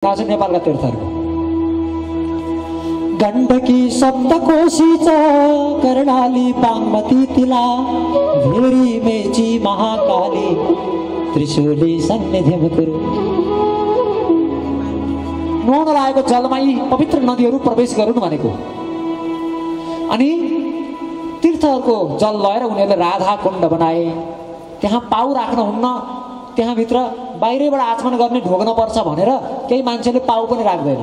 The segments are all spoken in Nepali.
नेपालका तीर्थहरूको गण्डकी सप्तकोशी छ कर्णाली बागमती तिला भेरी मेची महाकाली त्रिशूली सन्निधिम कुरु। नुहाउन लागेको जलमा यी पवित्र नदीहरू प्रवेश गरून् भनेको। अनि तीर्थहरूको जल लगेर उनीहरूले राधा कुण्ड बनाए। त्यहाँ पाउ राख्नुहुन्न, त्यहाँ भित्र बाहिरबाट आचमन गर्ने ढोग्न पर्छ भनेर केही मान्छेले पाउ पनि राख्दैन।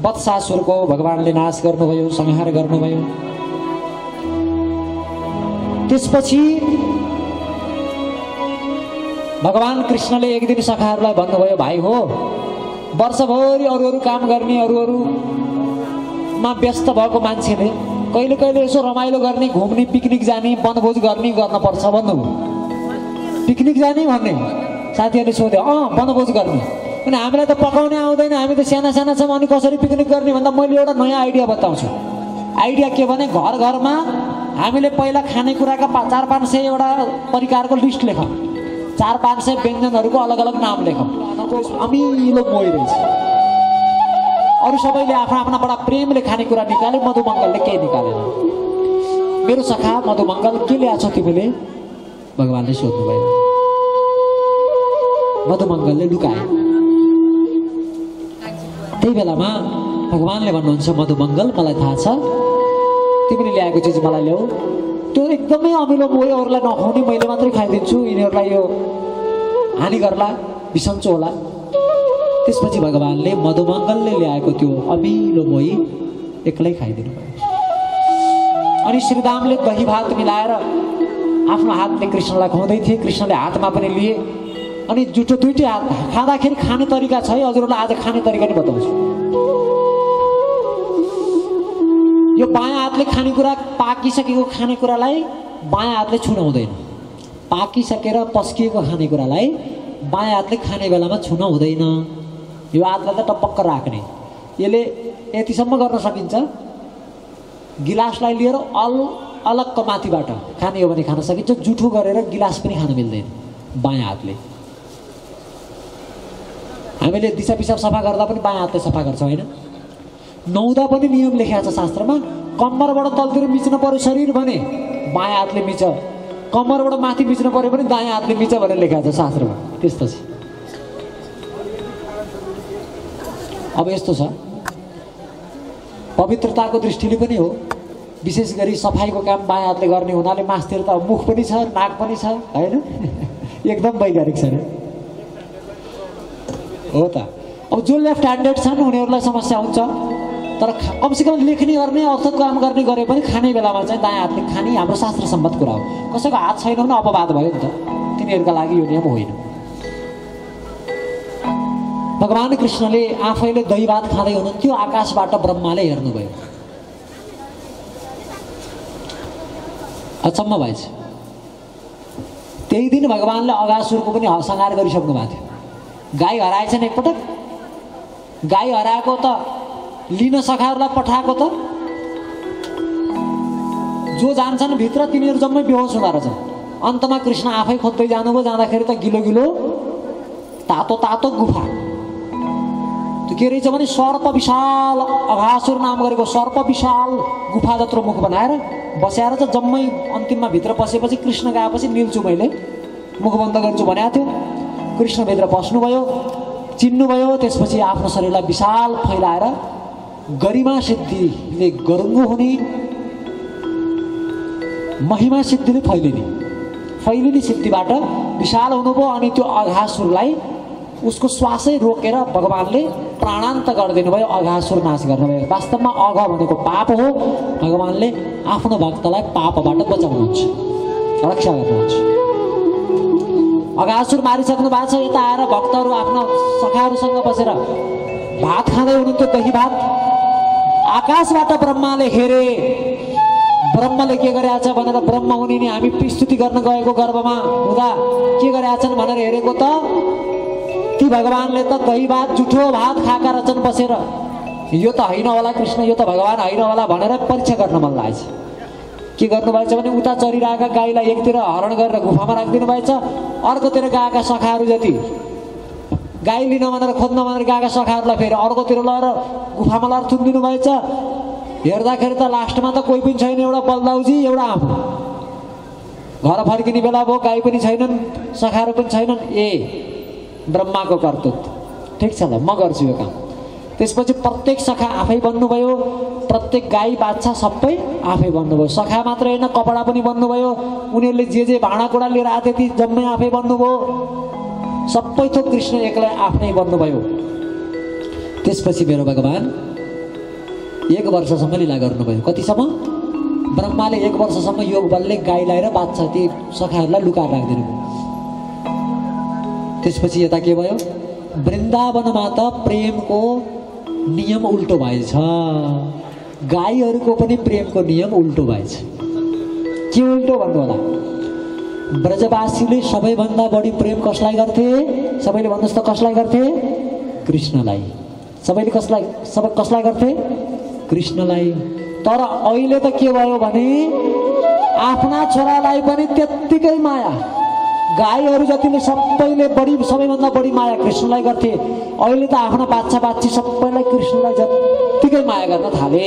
वत्सासुरको भगवानले नाश गर्नुभयो, संहार गर्नुभयो। त्यसपछि भगवान कृष्णले एक दिन सखाहरूलाई भन्नुभयो, भाइ हो वर्षभरि अरू काम गर्ने, अरूमा व्यस्त भएको मान्छेले कहिले कहिले यसो रमाइलो गर्ने, घुम्ने, पिकनिक जाने, वनभोज गर्ने गर्न पर्छ भन्नुभयो। पिकनिक जाने भन्ने साथीहरूले सोध्यो, वनभोज गर्ने अनि हामीलाई त पकाउने आउँदैन, हामी त साना साना छौँ, अनि कसरी पिकनिक गर्ने भन्दा मैले एउटा नयाँ आइडिया बताउँछु। आइडिया के भने घर घरमा हामीले पहिला खानेकुराका 400-500 एउटा परिकारको लिस्ट लेखौँ, 400-500 व्यञ्जनहरूको अलग अलग नाम लेखौँ। अमिलो मोही रहेछ। अरू सबैले आफ्ना आफ्ना बडा प्रेमले खानेकुरा निकाले, मधुमङ्गलले केही निकालेन। मेरो सखा मधुमङ्गल के ल्याएको छ तिमीले भगवानले सोध्नुभयो। मधुमङ्गलले लुकाए। त्यही बेलामा भगवानले भन्नुहुन्छ, मधुमङ्गल मलाई थाहा छ तिमीले ल्याएको चिज मलाई ल्याऊ, त्यो एकदमै अमिलो मोही, अरूलाई नखाउने, मैले मात्रै खाइदिन्छु, यिनीहरूलाई यो हानि गर्ला, बिसन्चो होला। त्यसपछि भगवानले मधुमङ्गलले ल्याएको त्यो अमिलो मोही एक्लै खाइदिनु भयो। अनि श्रीरामले दही भात मिलाएर आफ्नो हातले कृष्णलाई खुवाउँदै थिए, कृष्णले हातमा पनि लिए। अनि जुठो दुईटै हात खाँदाखेरि खाने तरिका छ है, हजुरहरूलाई आज खाने तरिका नि बताउँछु। यो बायाँ हातले खानेकुरा, पाकिसकेको खानेकुरालाई बायाँ हातले छुन हुँदैन। पाकिसकेर पस्किएको खानेकुरालाई बायाँ हातले खाने बेलामा छुन हुँदैन। यो हातलाई त टपक्क राख्ने। यसले यतिसम्म गर्न सकिन्छ, गिलासलाई लिएर अलगको माथिबाट खाने हो भने खान सकिन्छ, जुठो गरेर गिलास पनि खान मिल्दैन बायाँ हातले। हामीले दिशा पिसाब सफा गर्दा पनि बायाँ हातले सफा गर्छौँ होइन। नुहाउँदा पनि नियम लेखेको छ शास्त्रमा, कम्मरबाट तलतिर मिच्न पर्यो शरीर भने बायाँ हातले मिच, कम्मरबाट माथि मिच्न पर्यो भने दायाँ हातले मिच भनेर लेखेको छ शास्त्रमा। त्यस्तो छ। अब यस्तो छ, पवित्रताको दृष्टिले पनि हो, विशेष गरी सफाइको काम बायाँ हातले गर्ने हुनाले मासतिर त मुख पनि छ, नाक पनि छ होइन। एकदम वैज्ञानिक छ हो त। अब जो लेफ्ट ह्यान्डेड छन् उनीहरूलाई समस्या हुन्छ, तर कमसेकम लेख्ने गर्ने, अर्थको काम गर्ने गरे पनि खाने बेलामा चाहिँ दायाँ हातले खाने हाम्रो शास्त्र सम्मत कुरा हो। कसैको हात छैन भने अपवाद भयो नि त, तिनीहरूका लागि यो नियम होइन। भगवान कृष्णले आफैले दही भात खाँदै हुनुहुन्थ्यो, आकाशबाट ब्रह्माले हेर्नुभयो। अचम्म भएछ। त्यही दिन भगवानले अगासुरको पनि संहार गरिसक्नु भएको थियो। गाई हराएछन् एकपटक, गाई हराएको त लिन सखाहरूलाई पठाएको त जो जान्छन् भित्र तिनीहरू जम्मै बेहोस हुँदो रहेछन्। अन्तमा कृष्ण आफै खोज्दै जानुभयो। जाँदाखेरि त गिलो गिलो तातो तातो गुफा, त्यो के रहेछ भने सर्प विशाल, अघासुर नाम गरेको सर्प विशाल गुफा जत्रो मुख बनाएर बस्याएर चाहिँ जम्मै अन्तिममा भित्र पसेपछि कृष्ण गएपछि निल्छु, मैले मुख बन्द गर्छु भनेको थियो। कृष्णभित्र पस्नुभयो, चिन्नुभयो। त्यसपछि आफ्नो शरीरलाई विशाल फैलाएर गरिमा सिद्धिले गरुङ्गो हुने, महिमा सिद्धिले फैलिने सिद्धिबाट विशाल हुनुभयो। अनि त्यो अघासुरलाई उसको श्वासै रोकेर भगवानले प्राणान्त गरिदिनु भयो, अघासुर नाश गर्नुभयो। वास्तवमा अघ भनेको पाप हो। भगवानले आफ्नो भक्तलाई पापबाट बचाउनुहुन्छ, रक्षा गर्नुहुन्छ। अघासुर मारिसक्नु भएको छ। यता आएर भक्तहरू आफ्ना सखाहरूसँग बसेर भात खाँदै हुनुहुन्थ्यो, दही भात। आकाशबाट ब्रह्माले हेरे। ब्रह्मले के गरेका छ भनेर, ब्रह्म हुने नि हामी स्तुति गर्न गएको गर्भमा हुँदा के गरेका छन् भनेर हेरेको त ती भगवानले त दही भात, जुठो भात खाएका रहेछन् बसेर। यो त होइन होला कृष्ण, यो त भगवान होइन होला भनेर परीक्षा गर्न मन लागेछ। के गर्नुभएछ भने उता चरिरहेका गाईलाई एकतिर हरण गरेर गुफामा राखिदिनु भएछ, अर्कोतिर गएका सखाहरू जति गाई लिन भनेर खोज्न भनेर गएका सखाहरूलाई फेरि अर्कोतिर लगेर गुफामा लगेर थुनिदिनु भएछ। हेर्दाखेरि त लास्टमा त कोही पनि छैन, एउटा बलदाउजी एउटा आफू। घर फर्किने बेला भयो, गाई पनि छैनन्, सखाहरू पनि छैनन्। ए ब्रह्माको कर्तुत, ठिक छ ल, म गर्छु यो काम। त्यसपछि प्रत्येक सखा आफै बन्नुभयो, प्रत्येक गाई बाछा सबै आफै बन्नुभयो। सखा मात्र होइन, कपडा पनि बन्नुभयो। उनीहरूले जे जे भाँडाकुँडा लिएर आएको थियो ती जम्मै आफै बन्नुभयो। सबै थोक कृष्ण एक्लै आफ्नै बन्नुभयो। त्यसपछि मेरो भगवान 1 वर्षसम्म लीला गर्नुभयो। कतिसम्म? ब्रह्माले 1 वर्षसम्म योग बलले गाई लाएर बाछा ती सखाहरूलाई लुकाएर राखिदिनु भयो। त्यसपछि यता के भयो? वृन्दावनमा त प्रेमको नियम उल्टो भएछ। गाईहरूको पनि प्रेमको नियम उल्टो भएछ। के उल्टो भन्नु होला? ब्रजवासीले सबैभन्दा बढी प्रेम कसलाई गर्थे? सबैले भन्नुहोस् त, कसलाई गर्थे? कृष्णलाई। सबैले कसलाई गर्थे? कृष्णलाई। तर अहिले त के भयो भने आफ्ना छोरालाई पनि त्यत्तिकै माया। गाईहरू जतिले सबैभन्दा बढी माया कृष्णलाई गर्थे, अहिले त आफ्ना बाछा बाछी सबैलाई कृष्णलाई जत्तिकै माया गर्न थाले।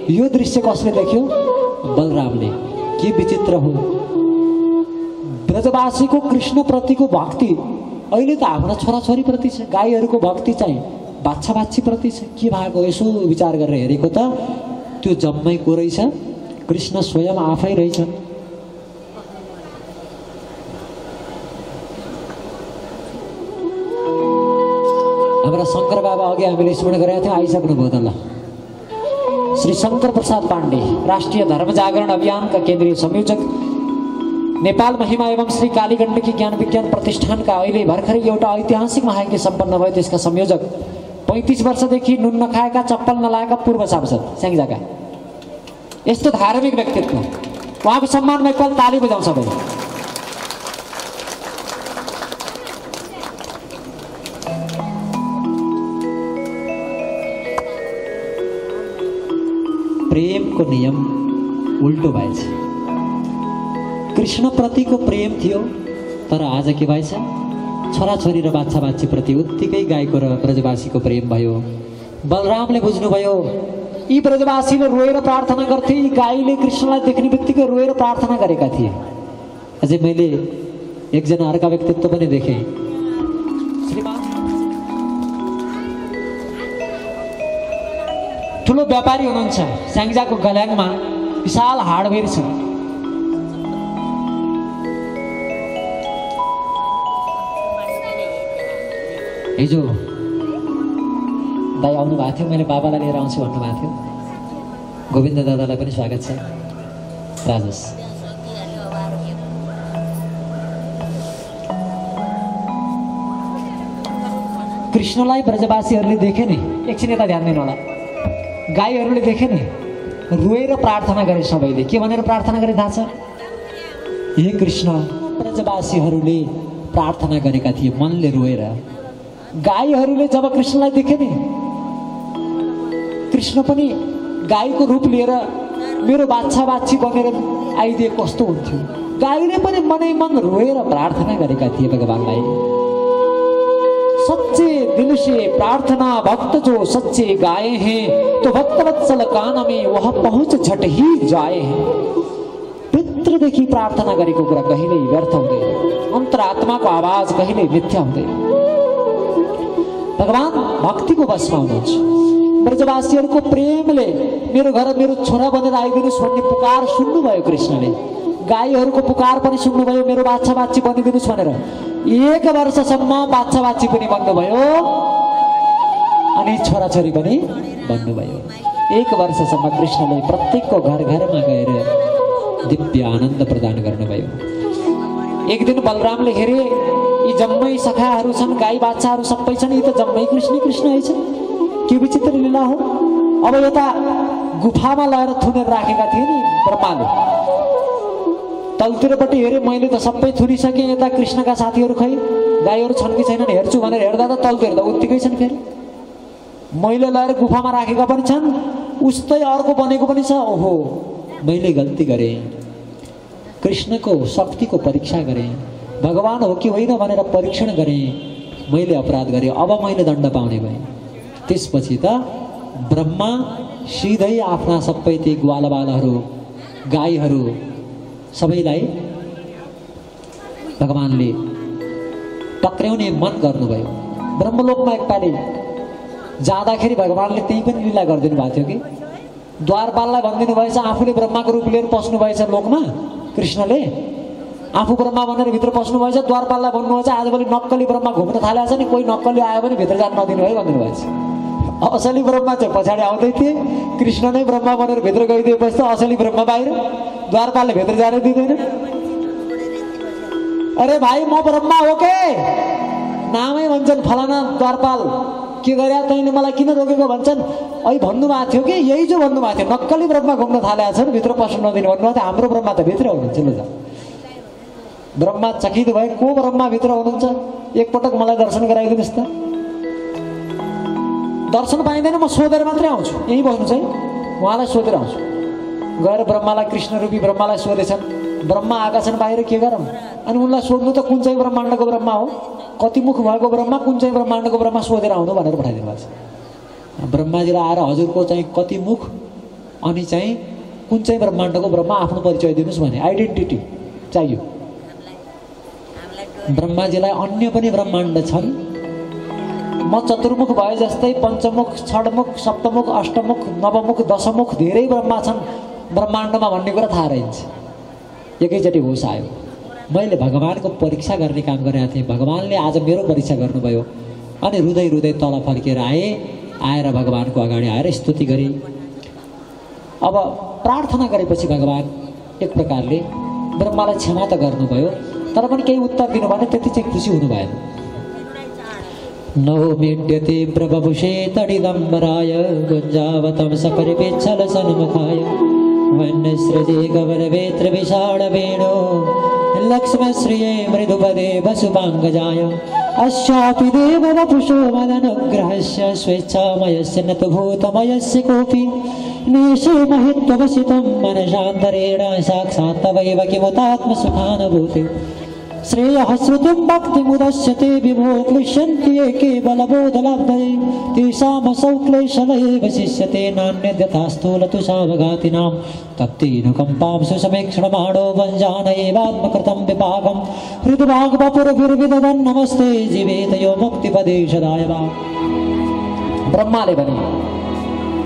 यो दृश्य कसले देख्यो? बलरामले। के विचित्र हो! ब्रजवासीको कृष्णप्रतिको भक्ति अहिले त आफ्ना छोराछोरीप्रति छ, गाईहरूको भक्ति चाहिँ बाछा बाछीप्रति छ। के भएको? यसो विचार गरेर हेरेको त त्यो जम्मै को रहेछ? कृष्ण स्वयं आफै रहेछ। हाम्रा शङ्कर बाबा अघि हामीले स्मरण गरेका थियौँ, आइसक्नुभयो त ल। श्री शङ्कर प्रसाद पाण्डे, राष्ट्रिय धर्म जागरण अभियानका केन्द्रीय संयोजक, नेपाल महिमा एवं श्री कालीगण्डकी ज्ञान विज्ञान प्रतिष्ठानका अहिले भर्खरै एउटा ऐतिहासिक महायज्ञ सम्पन्न भयो त्यसका संयोजक, 35 वर्षदेखि नुन नखाएका चप्पल नलाएका पूर्व सांसद स्याङ्जाका। यस्तो धार्मिक व्यक्तित्व, उहाँको सम्मानमा एकपल ताली बजाउँ सबै। प्रेमको नियम उल्टो भएछ। कृष्णप्रतिको प्रेम थियो, तर आज के भएछ? छोराछोरी र बाछा बाछीप्रति उत्तिकै गाईको र ब्रजवासीको प्रेम भयो। बलरामले बुझ्नुभयो, यी ब्रजवासीले रोएर प्रार्थना गर्थे, यी गाईले कृष्णलाई देख्ने बित्तिकै रोएर प्रार्थना गरेका थिए। अझै मैले एकजना अर्का व्यक्तित्व पनि देखेँ। श्रीमान ठुलो व्यापारी हुनुहुन्छ, स्याङ्जाको गल्याङमा विशाल हार्डवेयर छ। हिजो दाइ आउनु भएको थियो, मैले बाबालाई लिएर आउँछु भन्नुभएको थियो। गोविन्द दादालाई पनि स्वागत छ। राजेश कृष्णलाई ब्रजवासीहरूले देखे नि, एकछिन यता ध्यान दिनु होला। गाईहरूले देखे नि, रोएर प्रार्थना गरे। सबैले के भनेर प्रार्थना गरे थाहा छ? हे कृष्ण। ब्रजवासीहरूले प्रार्थना गरेका थिए मनले रोएर। गाईहरूले जब कृष्णलाई देखे नि, कृष्ण पनि गाईको रूप लिएर मेरो बाछा बाछी बनेर आइदिए कस्तो हुन्थ्यो। गाईले पनि मनै मन रोएर प्रार्थना गरेका थिए भगवानलाई। सच्चे दिल से प्रार्थना भक्त जो सच्चे गाए हैं, तो भक्तवत्सल कान में वह पहुँच झट ही जाए हैं। भित्रदेखि प्रार्थना गरेको कुरा कहिल्यै व्यर्थ हुँदैन, अन्तरात्माको आवाज कहिल्यै मिथ्या हुँदैन। भगवान भक्तिको बसमा हुनुहुन्छ। ब्रजवासीहरूको प्रेमले मेरो घर मेरो छोरा बनेर आइदिनुहोस् भन्ने पुकार सुन्नुभयो कृष्णले। गाईहरूको पुकार पनि सुन्नुभयो, मेरो बाछा बाछी बनिदिनुहोस् भनेर। 1 वर्षसम्म बाछा बाछी पनि बन्नुभयो अनि छोराछोरी पनि बन्नुभयो। 1 वर्षसम्म कृष्णले प्रत्येकको घर घरमा गएर दिव्य आनन्द प्रदान गर्नुभयो। एक दिन बलरामले हेरे, यी जम्मै सखाहरू छन्, गाई बाछाहरू सबै छन्, यी त जम्मै कृष्ण कृष्ण है छन्। के विचित्र लीला हो! अब यता गुफामा लगेर थुनेर राखेका थिए नि ब्रह्माले। तलतिरपट्टि हेरे, मैले त सबै थुनिसकेँ, यता कृष्णका साथीहरू खै गाईहरू छन् कि छैनन् हेर्छु भनेर हेर्दा त तलतिर त उत्तिकै छन्। फेरि मैले लगेर गुफामा राखेका पनि छन्, उस्तै अर्को बनेको पनि छ। ओहो, मैले गल्ती गरेँ, कृष्णको शक्तिको परीक्षा गरेँ, भगवान हो कि होइन भनेर परीक्षण गरेँ। मैले अपराध गरेँ, अब मैले दण्ड पाउने भएँ। त्यसपछि त ब्रह्मा सिधै आफ्ना सबै ती ग्वालबालहरू गाईहरू सबैलाई भगवानले टक्र्याउने मन गर्नुभयो। ब्रह्मलोकमा एकपालि जाँदाखेरि भगवानले त्यही पनि लीला गरिदिनु भएको थियो कि द्वारपाललाई भनिदिनु भएछ आफूले ब्रह्माको रूप लिएर पस्नु भएछ लोकमा। कृष्णले आफू ब्रह्मा भनेर भित्र पस्नु भएछ, द्वारपाललाई भन्नुभएछ आजभोलि नक्कली ब्रह्मा घुम्न थालेको छ नि, कोही नक्कली आयो भने भित्र जान नदिनु है भनिदिनु भएछ। असली ब्रह्मा चाहिँ पछाडि आउँदै थिए, कृष्ण नै ब्रह्मा भनेर भित्र गइदिएपछि त असली ब्रह्मा बाहिर, द्वारपालले भित्र जानै दिँदैन। अरे भाइ म ब्रह्मा हो के नामै भन्छन्, फलाना द्वारपाल के गरे तैँले मलाई किन रोकेको भन्छन्। अहिले भन्नुभएको थियो कि यही जो भन्नुभएको थियो नक्कली ब्रह्मा घुम्न थालेको छ भित्र पस्नु नदिनु भन्नुभएको थियो। हाम्रो ब्रह्मा त भित्र हुनुहुन्छ। ल ब्रह्मा चकित भए, को ब्रह्मा भित्र हुनुहुन्छ, एकपटक मलाई दर्शन गराइदिनुहोस् त। दर्शन पाइँदैन, म सोधेर मात्रै आउँछु, यहीँ बस्नु चाहिँ उहाँलाई सोधेर आउँछु। गएर ब्रह्मालाई, कृष्ण रूपी ब्रह्मालाई सोधेछन्, ब्रह्मा आएका छन् बाहिर, के गरौँ। अनि उनलाई सोध्नु त कुन चाहिँ ब्रह्माण्डको ब्रह्मा हो, कति मुख भएको ब्रह्मा, कुन चाहिँ ब्रह्माण्डको ब्रह्मा सोधेर आउनु भनेर पठाइदिनु भएको छ। ब्रह्माजीले आएर हजुरको चाहिँ कति मुख अनि चाहिँ कुन चाहिँ ब्रह्माण्डको ब्रह्मा आफ्नो परिचय दिनुहोस् भने, आइडेन्टिटी चाहियो। ब्रह्माजीलाई अन्य पनि ब्रह्माण्ड छन्, म चतुर्मुख भए जस्तै पञ्चमुख, षड्मुख, सप्तमुख, अष्टमुख, नवमुख, दशमुख धेरै ब्रह्मा छन् ब्रह्माण्डमा भन्ने कुरा थाहा रहन्छ। एकैचोटि होस आयो, मैले भगवानको परीक्षा गर्ने काम गरेको थिएँ, भगवानले आज मेरो परीक्षा गर्नुभयो। अनि रुँदै रुँदै तल फर्केर आएर भगवानको अगाडि आएर स्तुति गरेँ। अब प्रार्थना गरेपछि भगवान एक प्रकारले ब्रह्मालाई क्षमा त गर्नुभयो, तर पनि केही उत्तर दिनु भने त्यति चाहिँ खुसी हुनु भएन। नवमीड्यते प्रभुषे तडिदम्बराय गुञ्जावतं सकरिपेच्छल सन्मुखाय वन्यसृजे गवरवेत्र विषाणवेणो लक्ष्मश्रिये मृदुपदे वसुपाङ्गजाय अस्यापि देववपुषो मदनुग्रहस्य स्वेच्छामयस्य न तु भूतमयस्य कोऽपि नेशे महित्ववसितं मनसान्तरेण साक्षात् तवैव किमुतात्मसुखानुभूति श्रेयः श्रुतिं भक्तिमुदस्यते विभो क्लिश्यन्ति ये केवलबोधलब्धये तेषामसौ क्लेशलयैव शिष्यते नान्यद्यथा स्थूलतुषावघातिनां तप्तेऽनुकम्पां सुसमीक्षणमाणो वञ्जानयेवात्मकृतं विपाकं हृद्भागवपुरभिर्विदधन् नमस्ते जीवेतयो मुक्तिपदे सदाय वा। ब्रह्माले भने,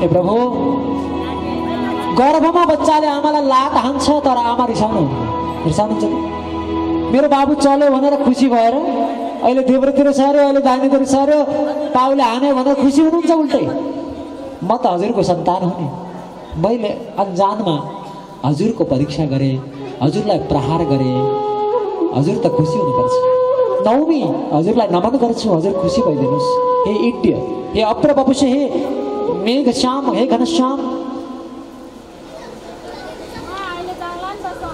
ए प्रभु, गर्भमा बच्चाले आमालाई लात हान्छ तर आमा रिसाउनुहुन्छ। मेरो बाबु चल्यो भनेर खुसी भएर अहिले देब्रेतिर सर्यो, अहिले दाहिनेतिर सर्यो, पाउले हान्यो भनेर खुसी हुनुहुन्छ उल्टै। म त हजुरको सन्तान हुँ नि, मैले अन्जानमा हजुरको परीक्षा गरेँ, हजुरलाई प्रहार गरेँ, हजुर त खुसी हुनुपर्छ। नौमी हजुरलाई नमन गर्छु, हजुर खुसी भइदिनुहोस्। हे इड्य, हे अप्रवपुष, हे मेघश्याम, हे घनश्याम।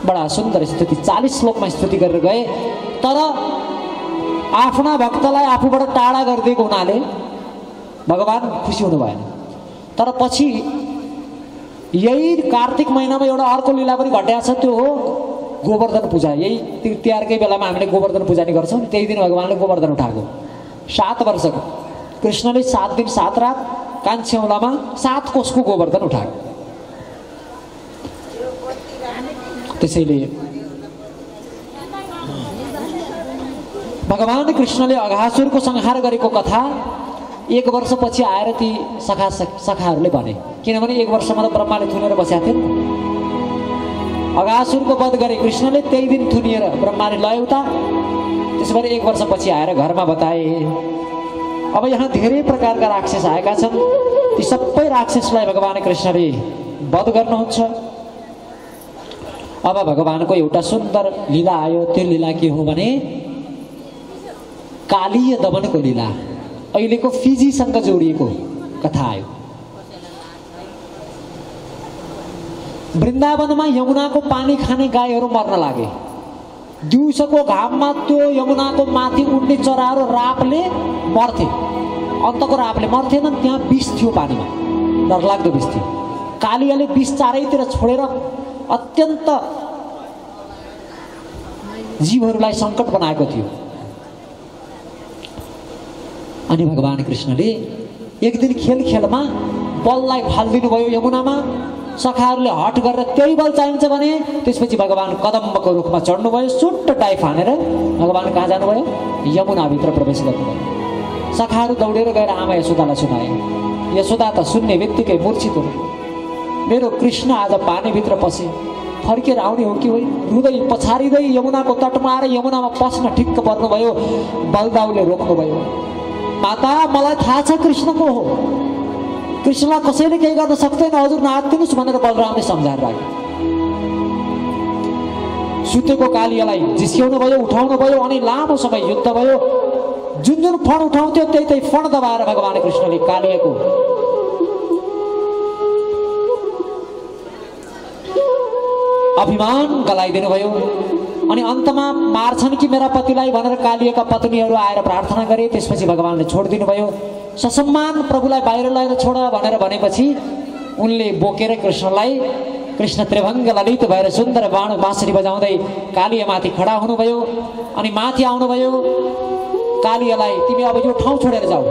बडा सुन्दर स्तुति, 40 श्लोकमा स्तुति गरेर गए। तर आफ्ना भक्तलाई आफूबाट टाढा गरिदिएको हुनाले भगवान खुसी हुनु भएन। तर पछि यही कार्तिक महिनामा एउटा अर्को लीला पनि घटेको छ, त्यो हो गोवर्धन पूजा। यही तिहारकै बेलामा हामीले गोवर्धन पूजा नि गर्छौँ, त्यही दिन भगवानले गोवर्धन उठाएको। 7 वर्षको कृष्णले 7 दिन 7 रात कान्छ्यौलामा 7 कोषको गोवर्धन उठाएको। त्यसैले भगवान कृष्णले अघासुरको संहार गरेको कथा 1 वर्षपछि आएर ती सखाहरूले भने, किनभने 1 वर्षमा त ब्रह्माले थुनेर बसेका थिए। अघासुरको वध गरे कृष्णले, त्यही दिन थुनिएर ब्रह्माले लय उता। त्यसबाट 1 वर्षपछि आएर घरमा बताए। अब यहाँ धेरै प्रकारका राक्षस आएका छन्, ती सबै राक्षसलाई भगवान कृष्णले वध गर्नुहुन्छ। अब भगवानको एउटा सुन्दर लीला आयो। त्यो लीला के हो भने कालीय दमनको लीला, अहिलेको फिजीसँग जोडिएको कथा आयो। वृन्दावनमा यमुनाको पानी खाने गाईहरू मर्न लागे। दिउँसोको घाममा त्यो यमुनाको माथि उड्ने चराहरू रापले मर्थे, अन्तको रापले मर्थेनन्। त्यहाँ विष थियो, पानीमा डरलाग्दो विष थियो। कालियाले विष चारैतिर छोडेर अत्यन्त जीवहरूलाई सङ्कट बनाएको थियो। अनि भगवान कृष्णले एक दिन खेल खेलमा बललाई फालिदिनु भयो यमुनामा। सखाहरूले हट गरेर त्यही बल चाहिन्छ भने त्यसपछि भगवान कदम्बको रुखमा चढ्नुभयो, सुट्ट डाइफ हानेर भगवान कहाँ जानुभयो? यमुनाभित्र प्रवेश गर्नुभयो। सखाहरू दौडेर गएर आमा यशोदालाई सुनाए। यशोदा त सुन्ने बित्तिकै मूर्छित हुनु। मेरो कृष्ण आज पानीभित्र पसे, फर्केर आउने हो कि होइन? रुँदै पछारिँदै यमुनाको तटमा आएर यमुनामा पस्न ठिक्क पर्नुभयो। बलदाउले रोक्नुभयो। माता, मलाई थाहा छ कृष्ण को हो, कृष्णलाई कसैले केही गर्न सक्दैन, हजुर नआत्तिनुस् भनेर बलरामले सम्झाएर राखे। सुतेको कालियालाई जिस्क्याउनु भयो, उठाउनु भयो अनि लामो समय युद्ध भयो। जुन जुन फण उठाउँथ्यो त्यही त्यही फण दबाएर भगवान कृष्णले कालियाको अभिमान गलाइदिनु भयो। अनि अन्तमा मार्छन् कि मेरा पतिलाई भनेर कालियाका पत्नीहरू आएर प्रार्थना गरे। त्यसपछि भगवानले छोडिदिनु भयो। ससम्मान प्रभुलाई बाहिर लगेर छोड भनेर भनेपछि उनले बोकेर कृष्णलाई, कृष्ण त्रिभङ्ग ललित भएर सुन्दर बाँसुरी बजाउँदै कालियामाथि खडा हुनुभयो। अनि माथि आउनुभयो। कालियालाई, तिमी अब यो ठाउँ छोडेर जाऊ,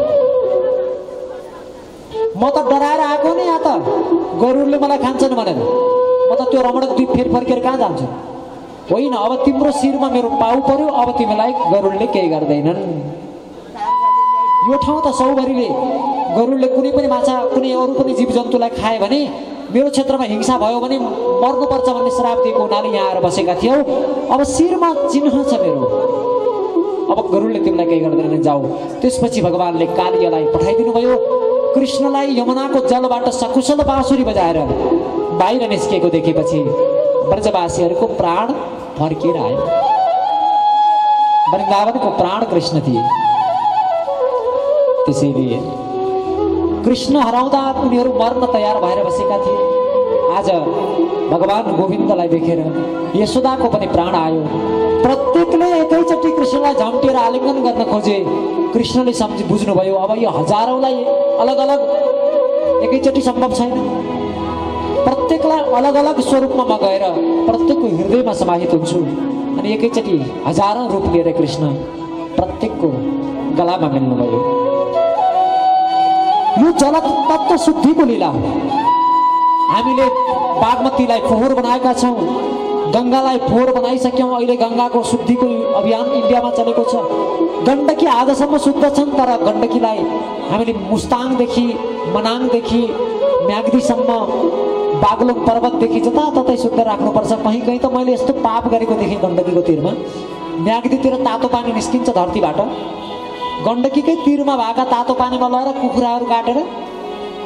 म त डराएर आएको नि, यहाँ त गरुडले मलाई खान्छन् भनेर, म त त्यो रमणक द्वीप फेरि फर्केर कहाँ जान्छु? होइन, अब तिम्रो शिरमा मेरो पाउ पर्यो, अब तिमीलाई गरुडले केही गर्दैनन्। यो ठाउँ त सौभरीले गरुडले कुनै पनि माछा, कुनै अरू पनि जीवजन्तुलाई खाए भने, मेरो क्षेत्रमा हिंसा भयो भने मर्नुपर्छ भन्ने श्राप दिएको हुनाले यहाँ आएर बसेका थियौ। अब शिरमा चिन्ह छ मेरो, अब गरुडले तिमीलाई केही गर्दैन, जाऊ। त्यसपछि भगवानले कालियालाई पठाइदिनु भयो। कृष्णलाई यमुनाको जलबाट सकुशल बाँसुरी बजाएर बाहिर निस्केको देखेपछि ब्रजवासीहरूको प्राण फर्केर आयो। वृन्दावनको प्राण कृष्ण थिए। त्यसैले कृष्ण हराउँदा उनीहरू मर्न तयार भएर बसेका थिए। आज भगवान गोविन्दलाई देखेर यशोदाको पनि प्राण आयो। प्रत्येकले एकैचोटि कृष्णलाई झम्टिएर आलिङ्गन गर्न खोजे। कृष्णले बुझ्नुभयो अब यो हजारौँलाई अलग अलग एकैचोटि सम्भव छैन। प्रत्येकलाई अलग अलग स्वरूपमा म गएर प्रत्येकको हृदयमा समाहित हुन्छु। अनि एकैचोटि हजारौँ रूप लिएर कृष्ण प्रत्येकको गलामा मिल्नुभयो। यो जल तत्त्व शुद्धिको लीला हो। हामीले बागमतीलाई फोहोर बनाएका छौँ, गङ्गालाई फोहोर बनाइसक्यौँ। अहिले गङ्गाको शुद्धिको अभियान इन्डियामा चलेको छ। गण्डकी आजसम्म शुद्ध छन्, तर गण्डकीलाई हामीले मुस्ताङदेखि, मनाङदेखि, म्याग्दीसम्म, बागलुङ पर्वतदेखि जताततै शुद्ध राख्नुपर्छ। कहीँ कहीँ त मैले यस्तो पाप गरेको देखेँ गण्डकीको तीरमा। म्याग्दीतिर तातो पानी निस्किन्छ धरतीबाट, गण्डकीकै तीरमा भएका तातो पानीमा लगेर कुखुराहरू काटेर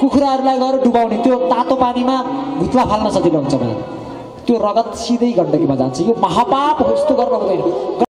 कुखुराहरूलाई गएर डुबाउने। त्यो तातो पानीमा भुत्ला फाल्न सजिलो हुन्छ भने त्यो रगत सिधै गण्डकीमा जान्छ। यो महापाप हो, यस्तो गर्न हुँदैन।